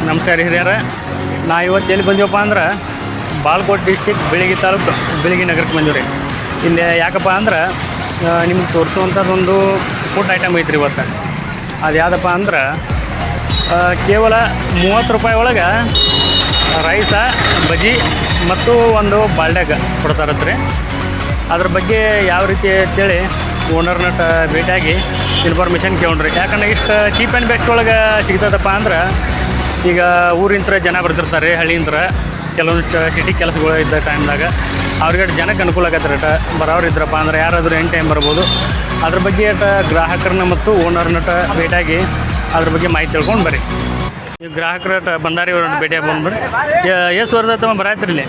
ನಮಸ್ಕಾರ ಹಿರಿಯರ. ನಾ ಇವತ್ತು ಎಲ್ಲಿ ಬಂದೀವಪ್ಪ ಅಂದ್ರೆ ಬಾಲ್ಕೋಟ್ ಡಿಸ್ಟಿಕ್ ಬೆಳಗಿ ತಾಲೂಕು ಬೆಳಗಿ ನಗರಕ್ಕೆ ಬಂದೀವಿ ರೀ. ಇಲ್ಲಿ ಯಾಕಪ್ಪ ಅಂದ್ರೆ ನಿಮ್ಗೆ ತೋರಿಸುವಂಥದ್ದೊಂದು ಫುಡ್ ಐಟಮ್ ಐತ್ರಿ ಇವತ್ತು. ಅದು ಯಾವುದಪ್ಪ ಅಂದ್ರೆ ಕೇವಲ 30 ರೂಪಾಯಿ ಒಳಗೆ ರೈಸ, ಬಜ್ಜಿ ಮತ್ತು ಒಂದು ಬಾಲ್ಡ್ಯಾಗ ಕೊಡ್ತಾರತ್ರಿ. ಅದ್ರ ಬಗ್ಗೆ ಯಾವ ರೀತಿ ಅಂತೇಳಿ ಓನರ್ನ ಭೇಟಿಯಾಗಿ ಇನ್ಫಾರ್ಮೇಷನ್ ಕೇಳ್ರಿ. ಯಾಕಂದ್ರೆ ಇಷ್ಟು ಚೀಪ್ ಆ್ಯಂಡ್ ಬೆಸ್ಟ್ ಒಳಗೆ ಸಿಗ್ತದಪ್ಪ ಅಂದ್ರೆ ಈಗ ಊರಿಂತ್ರ ಜನ ಬರ್ತಿರ್ತಾರೆ, ಹಳ್ಳಿಯಿಂದ ಕೆಲವೊಂದು ಸಿಟಿ ಕೆಲಸಗಳು ಇದ್ದ ಟೈಮ್ದಾಗ ಅವ್ರಿಗೆ ಜನಕ್ಕೆ ಅನುಕೂಲ ಆಗತ್ತೆ ರೇಟ. ಬರೋರು ಇದ್ರಪ್ಪ ಅಂದ್ರೆ ಯಾರಾದರೂ ಎನಿ ಟೈಮ್ ಬರ್ಬೋದು. ಅದ್ರ ಬಗ್ಗೆ ಗ್ರಾಹಕರನ್ನ ಮತ್ತು ಓನರ್ನ ಭೇಟಿಯಾಗಿ ಅದ್ರ ಬಗ್ಗೆ ಮಾಹಿತಿ ತಿಳ್ಕೊಂಡು ಬರ್ರಿ. ಈ ಗ್ರಾಹಕರ ಬಂದಾರಿ ಅವ್ರನ್ನ ಭೇಟಿಯಾಗಿ ಬಂದ್ಬಿಡ್ರಿ. ಎಷ್ಟು ವರ್ಷ ಬರಾತ್ರಿ ಇಲ್ಲಿ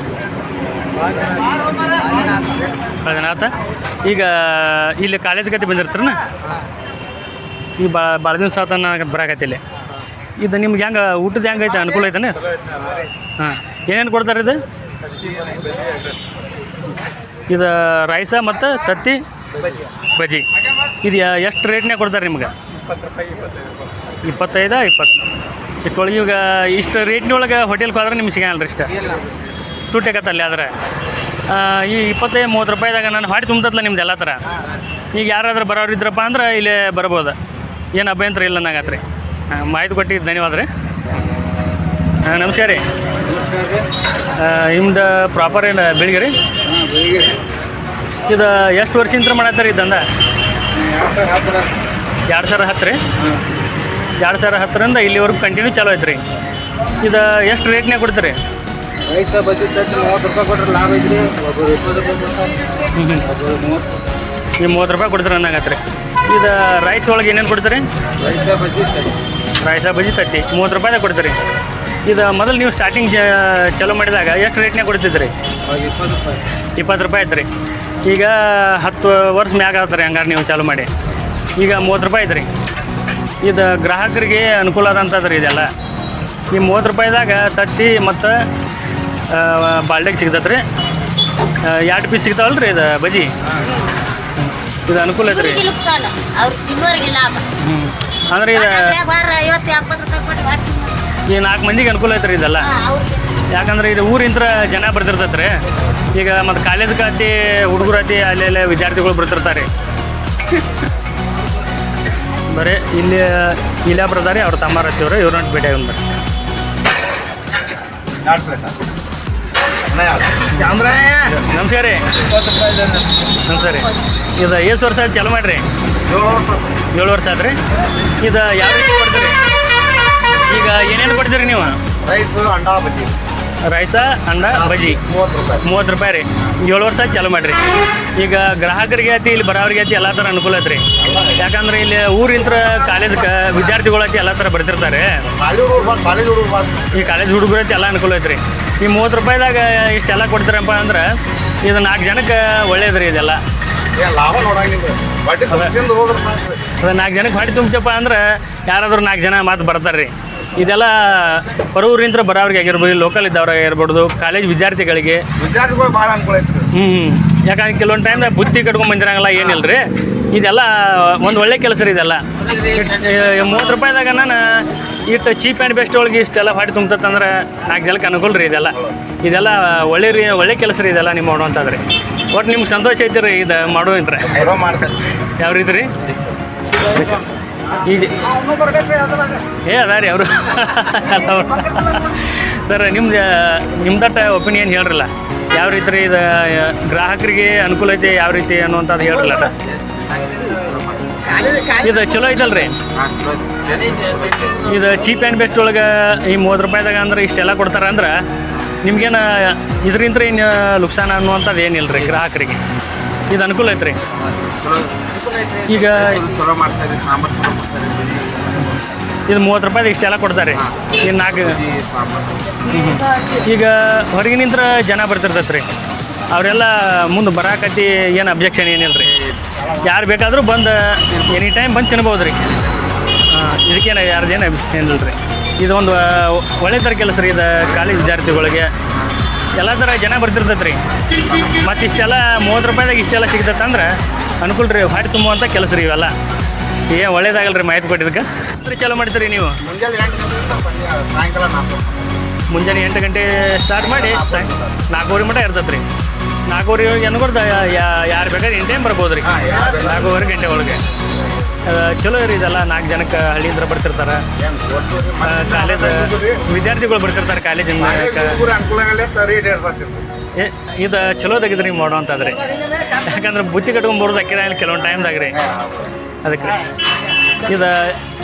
ಆತ. ಈಗ ಇಲ್ಲಿ ಕಾಲೇಜ್ ಗತಿ ಬಂದಿರ್ತಾರನ, ಈಗ ಭಾಳ ದಿವಸ ಆತನ ಬರಾಕತ್ತಿಲ್ಲಿ. ಇದು ನಿಮ್ಗೆ ಹೆಂಗೆ ಊಟದ ಹೆಂಗೆ ಐತೆ, ಅನುಕೂಲ ಐತಾನೆ? ಹಾಂ, ಏನೇನು ಕೊಡ್ತಾರೆ ಇದು? ಇದು ರೈಸ ಮತ್ತು ತತ್ತಿ ಬಜ್ಜಿ. ಇದು ಎಷ್ಟು ರೇಟ್ನಾಗ ಕೊಡ್ತಾರೆ ನಿಮ್ಗೆ? 25 20 ಇಷ್ಟೊಳಗೆ. ಈಗ ಇಷ್ಟು ರೇಟ್ನೊಳಗೆ ಹೋಟೆಲ್ಗೆ ಹೋದ್ರೆ ನಿಮ್ಗೆ ಸಿಗಲ್ಲ ರೀ. ಇಷ್ಟ ತುಟ್ಟಿಕತ್ತಲ್ಲಿ ಆದರೆ ಈ 25-30 ರೂಪಾಯಿದಾಗ ನಾನು ಹಾಡಿ ತುಂಬತ್ತಲ್ಲ ನಿಮ್ದು ಎಲ್ಲ ಥರ. ಈಗ ಯಾರಾದ್ರೂ ಬರೋರು ಇದ್ರಪ್ಪ ಅಂದ್ರೆ ಇಲ್ಲೇ ಬರ್ಬೋದು, ಏನು ಅಭ್ಯಂತರ ಇಲ್ಲ ನಂಗತ್ತೆ ರೀ. ಮಾಹಿತಿ ಕೊಟ್ಟಿದ್ದು ಧನ್ಯವಾದ ರೀ. ನಮಸ್ಕಾರ ರೀ. ನಿಮ್ದು ಪ್ರಾಪರ್ ಏನು ಬೆಳಿಗ್ಗೆ ರೀ? ಇದು ಎಷ್ಟು ವರ್ಷದಿಂದ ಮಾಡತ್ತಾರೆ ಇದ್ದಂದ? 2010 ರೀ. 2010ರಿಂದ ಇಲ್ಲಿವರೆಗೂ ಕಂಟಿನ್ಯೂ ಚಾಲೂ ಐತೆ ರೀ. ಇದು ಎಷ್ಟು ರೇಟ್ನಾಗ ಕೊಡ್ತೀರಿ? ರೈತ ಬಜ್ಜಿ ತತ್ತಿ 30 ರೂಪಾಯಿ ಕೊಟ್ಟರೆ ಲಾಭ ಐತ್ರಿ. ಒಬ್ಬರು 20 ರೂಪಾಯಿ ಕೊಡ್ತಾರೆ, ಒಬ್ಬರು 30. ನೀವು 30 ರೂಪಾಯಿ ಕೊಡ್ತೀರಿ ಅನ್ನಂಗತ್ತೆ ರೀ. ಇದು ರೈಸ್ ಒಳಗೆ ಏನೇನು ಕೊಡ್ತೀರಿ? ರೈತ ಬಜ್ಜಿ ತತ್ತಿ, ರೈಸ ಬಜ್ಜಿ ತತ್ತಿ 30 ರೂಪಾಯಿದಾಗ ಕೊಡ್ತೀರಿ. ಇದು ಮೊದಲು ನೀವು ಸ್ಟಾರ್ಟಿಂಗ್ ಚಾಲೂ ಮಾಡಿದಾಗ ಎಷ್ಟು ರೇಟ್ನಾಗ ಕೊಡ್ತಿದ್ರಿ? 20 ರೂಪಾಯಿ. 20 ರೂಪಾಯಿ ಐತ್ರಿ. ಈಗ 10 ವರ್ಷ ಮ್ಯಾಗ ಆಗ್ತಾರೆ ಹಂಗಾರೆ ನೀವು ಚಾಲೂ ಮಾಡಿ. ಈಗ 30 ರೂಪಾಯಿ ಐತ್ರಿ. ಇದು ಗ್ರಾಹಕರಿಗೆ ಅನುಕೂಲ ಆದಂಥದ್ರಿ ಇದೆಲ್ಲ. ಈ 30 ರೂಪಾಯಿದಾಗ ತತ್ತಿ ಮತ್ತು ಬಾಲ್ಡೆಗೆ ಸಿಗ್ತದೆ ರೀ. 2 ಪೀಸ್ ಸಿಗ್ತಾವಲ್ಲ ರೀ ಇದು ಬಜ್ಜಿ. ಇದು ಅನುಕೂಲ ಐತ್ರಿ. ಅಂದ್ರೆ ಇದು ಈ 4 ಮಂದಿಗೆ ಅನುಕೂಲ ಐತ್ರಿ ಇದೆಲ್ಲ. ಯಾಕಂದ್ರೆ ಇದು ಊರಿಂತ್ರ ಜನ ಬರ್ತಿರ್ತೈತೆ ರೀ. ಈಗ ಮತ್ತು ಕಾಲೇಜ್ಗೆ ಹತ್ತಿ ಹುಡುಗರು ಹತ್ತಿ ಅಲ್ಲೆಲ್ಲ ವಿದ್ಯಾರ್ಥಿಗಳು ಬರ್ತಿರ್ತಾರೆ. ಬರೀ ಇಲ್ಲಿ ಇಲ್ಲಾಬ್ರದಾರಿ ಅವ್ರ ತಮ್ಮ ಹತ್ತಿವ್ರಿ, ಇವ್ರನ್ನ ಭೇಟಿ ಆಗಿ ಬರ್ರಿ. ನಮಸ್ಕಾರ ರೀ. ನಮಸ್ಕಾರ ರೀ. ಇದು ಎಷ್ಟು ವರ್ಷ ಆಯ್ತು ಚಾಲು ಮಾಡಿರಿ? 7 ವರ್ಷ ಆಯ್ತು ರೀ. ಇದು ಯಾವ ರೀತಿ ಕೊಡ್ತೀರಿ? ಈಗ ಏನೇನು ಕೊಡ್ತೀರಿ ನೀವು? ರೈಸ, ಅಂಡ, ಬಜ್ಜಿ 30 ರೂಪಾಯಿ ರೀ. 7 ವರ್ಷ ಚಾಲು ಮಾಡಿರಿ. ಈಗ ಗ್ರಾಹಕರಿಗೆ ಐತಿ, ಇಲ್ಲಿ ಬರೋರಿಗೆ ಐತಿ, ಎಲ್ಲ ಥರ ಅನುಕೂಲ ಐತೆ ರೀ. ಯಾಕಂದ್ರೆ ಇಲ್ಲಿ ಊರಿಂತ್ರ ಕಾಲೇಜ್ಗೆ ವಿದ್ಯಾರ್ಥಿಗಳು ಐತಿ ಎಲ್ಲ ಥರ ಬರ್ತಿರ್ತಾರೆ. ಈ ಕಾಲೇಜ್ ಹುಡುಗರು ಐತಿ ಎಲ್ಲ ಅನುಕೂಲ ಐತೆ ರೀ. ಈ 30 ರೂಪಾಯಿದಾಗ ಇಷ್ಟೆಲ್ಲ ಕೊಡ್ತೀರಪ್ಪ ಅಂದ್ರೆ ಇದು 4 ಜನಕ್ಕೆ ಒಳ್ಳೇದು ರೀ ಇದೆಲ್ಲ. ಅದು 4 ಜನಕ್ಕೆ ಹೊಟ್ಟೆ ತುಂಬಪ್ಪ ಅಂದ್ರೆ ಯಾರಾದ್ರೂ 4 ಜನ ಮಾತು ಬರ್ತಾರೆ ರೀ. ಇದೆಲ್ಲ ಹೊರೂರಿಂತ್ರ ಬರೋರಿಗೆ ಆಗಿರ್ಬೋದು, ಲೋಕಲ್ ಇದ್ದವ್ರಿಗೆ ಆಗಿರ್ಬೋದು, ಕಾಲೇಜ್ ವಿದ್ಯಾರ್ಥಿಗಳು ಭಾಳ ಅನುಕೂಲ ಐತೆ. ಯಾಕಂದ್ರೆ ಕೆಲವೊಂದು ಟೈಮ್ದಾಗ ಬುತ್ತಿ ಕಟ್ಕೊಂಡು ಬಂದಿರಂಗಲ್ಲ, ಏನಿಲ್ಲ ರೀ. ಇದೆಲ್ಲ ಒಂದು ಒಳ್ಳೆ ಕೆಲಸ ರೀ ಇದೆಲ್ಲ. 30 ರೂಪಾಯಿದಾಗ ನಾನು ಇಷ್ಟು ಚೀಪ್ ಆ್ಯಂಡ್ ಬೆಸ್ಟ್ ಒಳಗೆ ಇಷ್ಟೆಲ್ಲ ಮಾಡಿ ತುಂಬತ್ತಂದ್ರೆ 4 ಜನಕ್ಕೆ ಅನುಕೂಲ ರೀ ಇದೆಲ್ಲ ಒಳ್ಳೆ ಕೆಲಸ ರೀ ಇದೆಲ್ಲ ನೀವು ಮಾಡುವಂಥದ್ದು ರೀ ಒಟ್ಟು ನಿಮ್ಗೆ ಸಂತೋಷ ಐತಿ ರೀ ಇದು ಮಾಡೋದಂದ್ರೆ ಯಾವ ರೀತಿ ರೀ ಈಗ ಅದ ರೀ ಅವರು ಸರ್ ನಿಮ್ದಟ್ಟ ಒಪಿನಿಯನ್ ಹೇಳ್ರಲ್ಲ ಯಾವ ರೀತಿ ರೀ ಇದು ಗ್ರಾಹಕರಿಗೆ ಅನುಕೂಲ ಐತಿ ಯಾವ ರೀತಿ ಅನ್ನುವಂಥದ್ದು ಹೇಳ್ರಲ್ಲ ಇದು ಚಲೋ ಐತಲ್ರಿ ಇದು ಚೀಪ್ ಆ್ಯಂಡ್ ಬೆಸ್ಟ್ ಒಳಗೆ ಈ 30 ರೂಪಾಯಿದಾಗ ಅಂದ್ರೆ ಇಷ್ಟೆಲ್ಲ ಕೊಡ್ತಾರೆ ಅಂದ್ರೆ ನಿಮ್ಗೇನು ಇದರಿಂದ ಇನ್ನು ನುಕ್ಸಾನ ಅನ್ನುವಂಥದ್ದು ಏನಿಲ್ಲ ರೀ ಗ್ರಾಹಕರಿಗೆ ಇದು ಅನುಕೂಲ ಐತ್ರಿ ಈಗ ಇದು 30 ರೂಪಾಯಿದಾಗ ಇಷ್ಟೆಲ್ಲ ಕೊಡ್ತಾರೆ ಇನ್ನು 4 ಈಗ ಹೊರಗಿನಿಂದ ಜನ ಬರ್ತಿರ್ತೈತೆ ರೀ ಅವರೆಲ್ಲ ಮುಂದೆ ಬರಾಕತ್ತಿ ಏನು ಅಬ್ಜೆಕ್ಷನ್ ಏನಿಲ್ಲ ರೀ ಯಾರು ಬೇಕಾದರೂ ಬಂದು ಎನಿ ಟೈಮ್ ಬಂದು ತಿನ್ಬೋದು ರೀ ಇದಕ್ಕೇನು ಯಾರ್ದೇನು ಅಬ್ಜೆಕ್ಷನ್ ಇಲ್ಲ ರೀ ಇದೊಂದು ಒಳ್ಳೆ ಥರ ಕೆಲಸ ರೀ ಇದು ಕಾಲೇಜ್ ವಿದ್ಯಾರ್ಥಿಗಳಿಗೆ ಎಲ್ಲ ಥರ ಜನ ಬರ್ತಿರ್ತೈತೆ ರೀ ಮತ್ತು ಇಷ್ಟೆಲ್ಲ 30 ರೂಪಾಯಿದಾಗ ಇಷ್ಟೆಲ್ಲ ಸಿಗ್ತೈತೆ ಅಂದ್ರೆ ಅನುಕೂಲ ರೀ ಹೊಟ್ಟೆ ತುಂಬುವಂಥ ಕೆಲಸ ರೀ ಇವೆಲ್ಲ ಏನು ಒಳ್ಳೇದಾಗಲ್ಲ ರೀ ಮಾಹಿತಿ ಕೊಟ್ಟಿದ್ದಕ್ಕೆ ಚಾಲೂ ಮಾಡ್ತೀರಿ ನೀವು ಮುಂಜಾನೆ 8 ಗಂಟೆ ಸ್ಟಾರ್ಟ್ ಮಾಡಿ 4:00 ಮಟ್ಟ ಇರ್ತೈತೆ ರೀ 4:00 ಅನ್ಕೊಡ್ದ ಯಾರು ಬೇಕಾದ್ರೆ ಎನಿ ಟೈಮ್ ಬರ್ಬೋದು ರೀ 4:30 ಗಂಟೆ ಒಳಗೆ ಚಲೋ ರೀ ಇದೆಲ್ಲ 4 ಜನಕ್ಕೆ ಹಳ್ಳಿಯಿಂದ ಬರ್ತಿರ್ತಾರೆ ಕಾಲೇಜ್ ವಿದ್ಯಾರ್ಥಿಗಳು ಬರ್ತಿರ್ತಾರೆ ಕಾಲೇಜಿಂದ ಇದು ಚಲೋದಾಗಿದ್ದು ರೀ ಮಾಡೋವಂಥದ್ರಿ ಯಾಕಂದ್ರೆ ಬುತ್ತಿ ಕಟ್ಕೊಂಡ್ಬರೋದು ಅಕ್ಕಿರಾಗಲಿ ಕೆಲವೊಂದು ಟೈಮ್ದಾಗ ರೀ ಅದಕ್ಕೆ ಇದು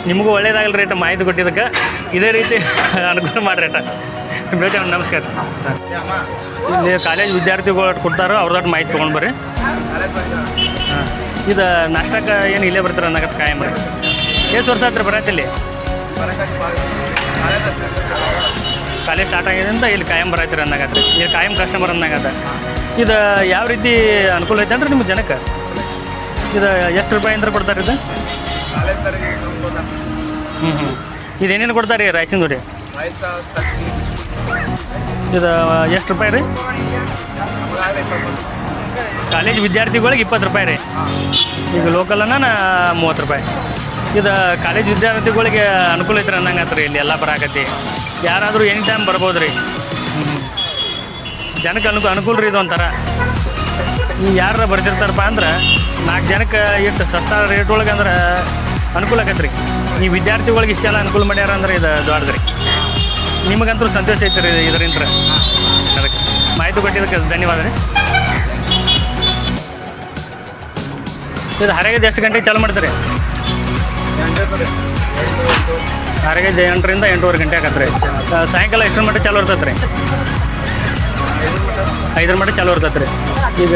ನಿಮಗೂ ಒಳ್ಳೇದಾಗಲ್ಲ ರೇಟ್ ಮಾಹಿತಿ ಕೊಟ್ಟಿದ್ದಕ್ಕೆ ಇದೇ ರೀತಿ ಅನುಕೂಲ ಮಾಡಿರೇಟ ಬೇಕಾ ನಮಸ್ಕಾರ ಇಲ್ಲಿ ಕಾಲೇಜ್ ವಿದ್ಯಾರ್ಥಿಗಳು ಕೊಡ್ತಾರೋ ಅವ್ರದ್ದು ಮಾಹಿತಿ ತೊಗೊಂಡು ಬರ್ರಿ ಹಾಂ ಇದು ನಾಷ್ಟಕ್ಕೆ ಏನು ಇಲ್ಲೇ ಬರ್ತಾರೆ ಅನ್ನಕತ್ತೆ ಕಾಯಂ ರೀ ಎಷ್ಟು ವರ್ಷ ಆತ್ರಿ ಬರತ್ತಿಲ್ಲಿ ಕಾಲೇಜ್ ಸ್ಟಾರ್ಟ್ ಆಗಿದೆ ಅಂತ ಇಲ್ಲಿ ಕಾಯಂ ಬರತ್ತೀರಿ ಅನ್ನಕತ್ತೆ ಇಲ್ಲಿ ಕಾಯಂ ಕಸ್ಟಮರ್ ಅನ್ನಕತ್ತೆ ಇದು ಯಾವ ರೀತಿ ಅನುಕೂಲ ಐತೆ ಅಂದ್ರೆ ನಿಮ್ಮ ಜನಕ್ಕೆ ಇದು ಎಷ್ಟು ರೂಪಾಯಿಂದ ಕೊಡ್ತಾರೆ ಇದು ಇದೇನೇನು ಕೊಡ್ತಾರೆ ರೀ ರೈಸಿಂದು ರೀ ಇದು ಎಷ್ಟು ರೂಪಾಯಿ ರೀ ಕಾಲೇಜ್ ವಿದ್ಯಾರ್ಥಿಗಳಿಗೆ 20 ರೂಪಾಯಿ ರೀ ಈಗ ಲೋಕಲನ್ನ 30 ರೂಪಾಯಿ ಇದು ಕಾಲೇಜ್ ವಿದ್ಯಾರ್ಥಿಗಳಿಗೆ ಅನುಕೂಲ ಐತ್ರಿ ಅನ್ನಂಗತ್ತೆ ರೀ ಇಲ್ಲಿ ಎಲ್ಲ ಬರಾಕತ್ತಿ ಯಾರಾದರೂ ಎನಿ ಟೈಮ್ ಬರ್ಬೋದು ರೀ ಜನಕ್ಕೆ ಅನುಕೂಲ ರೀ ಇದು ಒಂಥರ ಈಗ ಯಾರು ಬರ್ತಿರ್ತಾರಪ್ಪ ಅಂದ್ರೆ 4 ಜನಕ್ಕೆ ಎಷ್ಟು ಸಸ್ತಾ ರೇಟ್ ಒಳಗೆ ಅಂದ್ರೆ ಅನುಕೂಲ ಆಗತ್ತೆ ರೀ ಈ ವಿದ್ಯಾರ್ಥಿಗಳಿಗೆ ಇಷ್ಟೆಲ್ಲ ಅನುಕೂಲ ಮಾಡ್ಯಾರ ಅಂದ್ರೆ ಇದು ದೊಡ್ಡದು ರೀ ನಿಮಗಂತೂ ಸಂತೋಷ ಐತೆ ರೀ ಇದರಿಂದ ಅದಕ್ಕೆ ಮಾಹಿತಿ ಕೊಟ್ಟಿದ್ದಕ್ಕೆ ಧನ್ಯವಾದ ರೀ ಇದು ಹರಗದ ಎಷ್ಟು ಗಂಟೆಗೆ ಚಾಲು ಮಾಡ್ತಾರೆ ಹರಗದ 8ರಿಂದ 8:30 ಗಂಟೆ ಆಗತ್ತೆ ರೀ ಸಾಯಂಕಾಲ ಎಷ್ಟರ ಮಟ್ಟ ಚಾಲು ಇರ್ತೈತೆ ರೀ 5 ಮಟ್ಟ ಚಾಲು ಇರ್ತೈತೆ ರೀ ಈಗ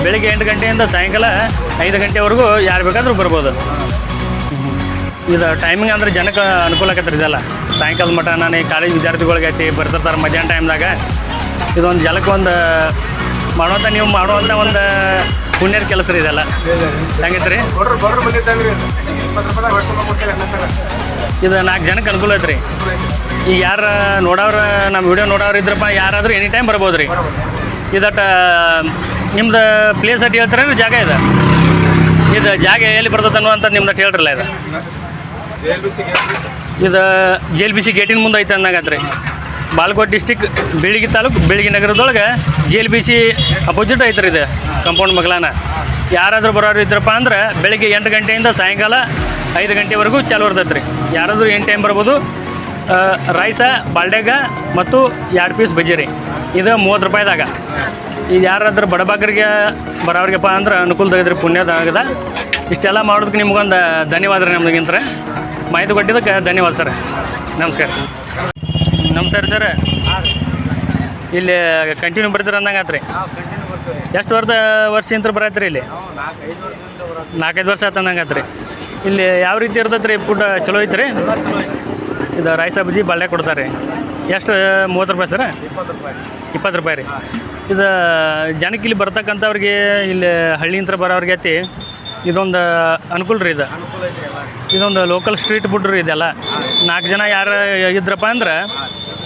ಬೆಳಿಗ್ಗೆ 8 ಗಂಟೆಯಿಂದ ಸಾಯಂಕಾಲ 5 ಗಂಟೆವರೆಗೂ ಯಾರು ಬೇಕಾದರೂ ಬರ್ಬೋದು ಇದು ಟೈಮಿಂಗ್ ಅಂದ್ರೆ ಜನಕ್ಕೆ ಅನುಕೂಲ ಆಗತ್ತೆ ರೀ ಇದೆಲ್ಲ ಸಾಯಂಕಾಲ ಮಟ್ಟ ನಾನು ಈ ಕಾಲೇಜ್ ವಿದ್ಯಾರ್ಥಿಗಳಿಗೆ ಐತಿ ಬರ್ತಿರ್ತಾರೆ ಮಧ್ಯಾಹ್ನ ಟೈಮ್ದಾಗ ಇದೊಂದು ಜಲಕ್ಕೆ ಒಂದು ನೀವು ಮಾಡುವಂಥ ಒಂದು ಪುಣ್ಯದ ಕೆಲಸ ರೀ ಇದೆಲ್ಲ ಹೆಂಗೈತೆ ರೀ ಇದು 4 ಜನಕ್ಕೆ ಅನುಕೂಲ ಐತೆ ರೀ ಈಗ ಯಾರು ನೋಡೋರು ನಮ್ಮ ವಿಡಿಯೋ ನೋಡೋರು ಇದ್ರಪ್ಪ ಯಾರಾದರೂ ಎನಿ ಟೈಮ್ ಬರ್ಬೋದು ರೀ ಇದಟ್ಟು ನಿಮ್ದು ಪ್ಲೇಸ್ ಅಟ್ಟು ಹೇಳ್ತಾರೆ ಜಾಗ ಇದು ಜಾಗ ಎಲ್ಲಿ ಬರ್ತದೆ ಅನ್ನುವಂಥದ್ದು ನಿಮ್ದಟ್ಟು ಹೇಳ್ರಲ್ಲ ಇದು JLBC ಗೇಟಿನ ಮುಂದೆ ಐತೆ ಅನ್ನಂಗತ್ತೆ ರೀ ಬಾಲ್ಕೋಟ್ ಡಿಸ್ಟಿಕ್ ಬೀಳಗಿ ತಾಲೂಕು ಬೀಳಗಿ ನಗರದೊಳಗೆ JLBC ಅಪೋಸಿಟ್ ಐತೆ ರೀ ಇದು ಕಂಪೌಂಡ್ ಮಗಲಾನ ಯಾರಾದರೂ ಬರೋರು ಇದ್ರಪ್ಪ ಅಂದ್ರೆ ಬೆಳಿಗ್ಗೆ 8 ಗಂಟೆಯಿಂದ ಸಾಯಂಕಾಲ 5 ಗಂಟೆವರೆಗೂ ಚಾಲು ಇರ್ತೈತೆ ರೀ ಯಾರಾದರೂ ಎನಿ ಟೈಮ್ ಬರ್ಬೋದು ರೈಸ ಬಾಲ್ಡೆಗ ಮತ್ತು 2 ಪೀಸ್ ಬಜ್ಜಿ ರೀ ಇದು 30 ರೂಪಾಯಿದಾಗ ಈಗ ಯಾರಾದ್ರೂ ಬಡಬಗ್ಗರಿಗೆ ಬರೋರಿಗಪ್ಪ ಅಂದ್ರೆ ಅನುಕೂಲ ತೆಗೆದ್ರಿ ಪುಣ್ಯದಾಗದ ಇಷ್ಟೆಲ್ಲ ಮಾಡೋದಕ್ಕೆ ನಿಮ್ಗೊಂದು ಧನ್ಯವಾದ ರೀ ನಮ್ಗಿಂತ ಮಾಹಿತಿ ಕೊಟ್ಟಿದ್ದಕ್ಕೆ ಧನ್ಯವಾದ ಸರ್ ನಮಸ್ಕಾರ ನಮಸ್ಕಾರ ಸರ್ ಇಲ್ಲಿ ಕಂಟಿನ್ಯೂ ಬರ್ತೀರ ಅಂದಂಗೆ ರೀ ಎಷ್ಟು ವರ್ಷದಿಂದ ಬರತ್ರಿ ಇಲ್ಲಿ 4-5 ವರ್ಷ ಆಯ್ತು ಅಂದಂಗೆ ರೀ ಇಲ್ಲಿ ಯಾವ ರೀತಿ ಇರ್ತೈತೆ ರೀ ಫುಡ್ ಚಲೋ ಐತೆ ರೀ ಇದು ರೈಸ್ ಸಬ್ಜಿ ಬಾಳೆ ಕೊಡ್ತಾರೆ ರೀ ಎಷ್ಟು 30 ರೂಪಾಯಿ ಸರ್ 20 ರೂಪಾಯಿ ರೀ ಇದು ಜನಕ್ಕೆ ಇಲ್ಲಿ ಬರ್ತಕ್ಕಂಥವ್ರಿಗೆ ಇಲ್ಲಿ ಹಳ್ಳಿಯಿಂದ ಬರೋವ್ರಿಗೆ ಐತಿ ಇದೊಂದು ಅನುಕೂಲ ರೀ ಇದೊಂದು ಲೋಕಲ್ ಸ್ಟ್ರೀಟ್ ಫುಡ್ ರೀ ಇದೆಲ್ಲ 4 ಜನ ಯಾರು ಇದ್ರಪ್ಪ ಅಂದ್ರೆ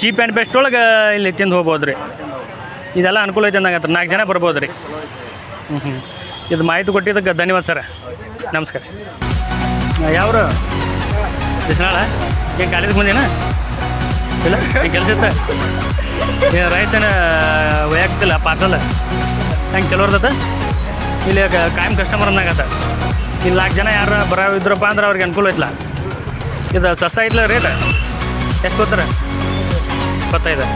ಚೀಪ್ ಆ್ಯಂಡ್ ಬೆಸ್ಟ್ ಒಳಗೆ ಇಲ್ಲಿ ತಿಂದು ಹೋಗ್ಬೋದು ರೀ ಇದೆಲ್ಲ ಅನುಕೂಲ ಐತೆ ಅಂದಂಗೆ 4 ಜನ ಬರ್ಬೋದು ರೀ ಇದು ಮಾಹಿತಿ ಕೊಟ್ಟಿದ್ದಕ್ಕೆ ಧನ್ಯವಾದ ಸರ್ ನಮಸ್ಕಾರ ಯಾವ್ರು ಬಿಸ್ನಾಳ ಏನು ಕಾಲೇಜ್ಗೆ ಬಂದೇನ ಇಲ್ಲ ಏನು ಕೆಲಸ ಇತ್ತ ಏನು ರೈಸ್ ಏನು ಒಯ್ಯಾಕ್ತಿಲ್ಲ ಪಾರ್ಸಲ್ ಹೆಂಗೆ ಚಲೋ ಇರ್ತದ ಇಲ್ಲಿ ಕಾಯಂ ಕಸ್ಟಮರ್ ಅಂದಾಗತ್ತ ಇಲ್ಲಿ 4 ಜನ ಯಾರು ಬರೋ ಇದ್ರಪ್ಪ ಅಂದ್ರೆ ಅವ್ರಿಗೆ ಅನುಕೂಲ ಐತಲ್ಲ ಇದು ಸಸ್ತ ಐತಲ್ಲ ರೇಟ್ ಎಷ್ಟು ಕೊಡ್ತಾರೆ 25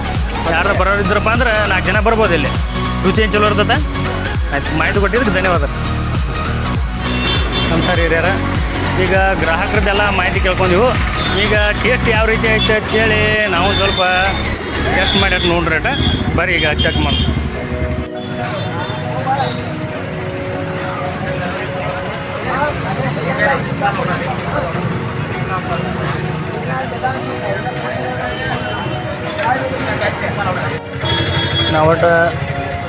ಯಾರು ಬರೋರು ಇದ್ರಪ್ಪ ಅಂದ್ರೆ 4 ಜನ ಬರ್ಬೋದು ಇಲ್ಲಿ ರುಚಿ ಏನು ಚಲೋ ಇರ್ತದೆ ಆಯ್ತು ಮಾಹಿತಿ ಕೊಟ್ಟಿದ್ದಕ್ಕೆ ಧನ್ಯವಾದ ನಮಸ್ಕಾರ ಹಿರಿಯರ ಈಗ ಗ್ರಾಹಕರದ್ದೆಲ್ಲ ಮಾಹಿತಿ ಕೇಳ್ಕೊಂಡಿವು ಈಗ ಟೇಸ್ಟ್ ಯಾವ ರೀತಿ ಐತೆ ಅಂತೇಳಿ ನಾವು ಸ್ವಲ್ಪ ಟೆಸ್ಟ್ ಮಾಡಿ ನೋಡ್ರಿ ಬರ್ರಿ ಈಗ ಚೆಕ್ ಮಾಡಿ ನಾವು ಒಟ್ಟು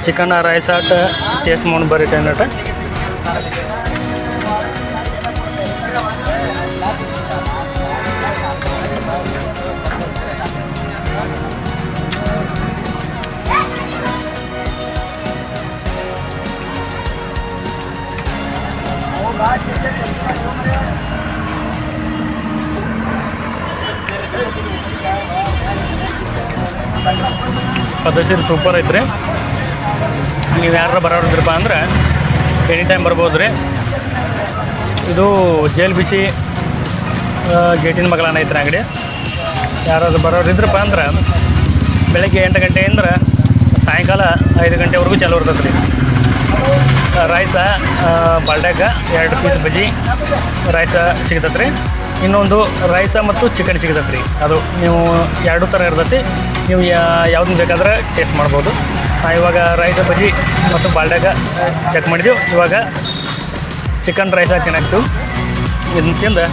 ಚಿಕನ್ ರೈಸ್ ಆಟ ಟೇಸ್ಟ್ ಮಾಡಿ ಬರ್ರಿ ಟೈನಟ ಪದ್ಧತಿ ಸೂಪರ್ ಐತ್ರಿ ನೀವು ಯಾರು ಬರೋರಿದ್ರಪ್ಪ ಅಂದ್ರೆ ಎನಿ ಟೈಮ್ ಬರ್ಬೋದು ರೀ ಇದು ಜೇಲ್ ಬಿಸಿ ಗೇಟಿನ ಮಗಳನ್ನ ಐತ್ರಿ ಅಂಗಡಿ ಯಾರಾದ್ರು ಬರೋರಿದ್ರಪ್ಪ ಅಂದ್ರೆ ಬೆಳಗ್ಗೆ 8 ಗಂಟೆಯಿಂದ ಸಾಯಂಕಾಲ 5 ಗಂಟೆವರೆಗೂ ಚಾಲು ಇರ್ತದೆ ರೀ ರೈಸ ಬಾಲ್ಡ್ಯಾಗ 2 ಪೀಸ್ ಬಜ್ಜಿ ರೈಸ ಸಿಗ್ತದೆ ರೀ ಇನ್ನೊಂದು ರೈಸ ಮತ್ತು ಚಿಕನ್ ಸಿಗ್ತದೆ ರೀ ಅದು ನೀವು 2 ಥರ ಇರ್ತೈತಿ ನೀವು ಯಾವ್ದನ್ನ ಬೇಕಾದ್ರೆ ಟೇಸ್ಟ್ ಮಾಡ್ಬೋದು ಇವಾಗ ರೈಸ ಬಜ್ಜಿ ಮತ್ತು ಬಾಲ್ಡ್ಯಾಗ ಚೆಕ್ ಮಾಡಿದೆವು ಇವಾಗ ಚಿಕನ್ ರೈಸ ತಿನ್ನಾಕ್ತೀವಿ ಇದನ್ನ ತಿಂದು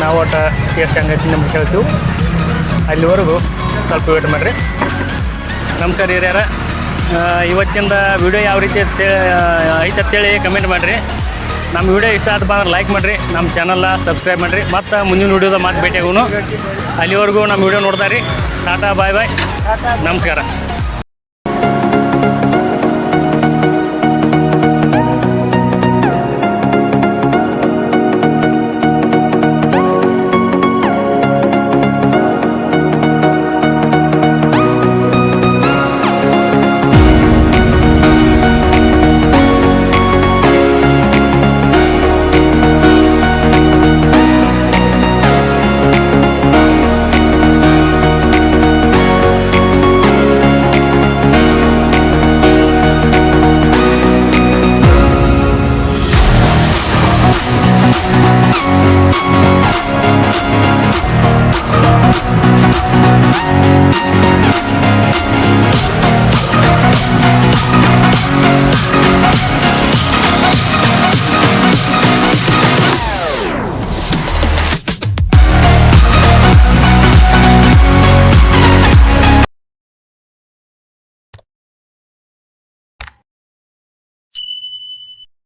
ನಾವು ಒಟ್ಟು ಟೇಸ್ಟ್ ಹಂಗೈತಿ ನಮ್ಗೆ ಕೇಳ್ತೀವಿ ಅಲ್ಲಿವರೆಗೂ ಸ್ವಲ್ಪ ವೇಟ್ ಮಾಡಿರಿ ನಮಸ್ಕಾರ ಹಿರಿಯರ ಇವತ್ತಿಂದ ವಿಡಿಯೋ ಯಾವ ರೀತಿ ಐತೆ ಅಂತೇಳಿ ಕಮೆಂಟ್ ಮಾಡಿರಿ ನಮ್ಮ ವಿಡಿಯೋ ಇಷ್ಟ ಆದಪ್ಪ ಅಂದ್ರೆ ಲೈಕ್ ಮಾಡಿರಿ ನಮ್ಮ ಚಾನಲ್ನ ಸಬ್ಸ್ಕ್ರೈಬ್ ಮಾಡಿರಿ ಮತ್ತು ಮುಂದಿನ ವಿಡಿಯೋದ ಮಾತು ಭೇಟಿಯಾಗೋನು ಅಲ್ಲಿವರೆಗೂ ನಮ್ಮ ವಿಡಿಯೋ ನೋಡ್ತಾ ರೀ ಟಾಟಾ ಬಾಯ್ ಬಾಯ್ ನಮಸ್ಕಾರ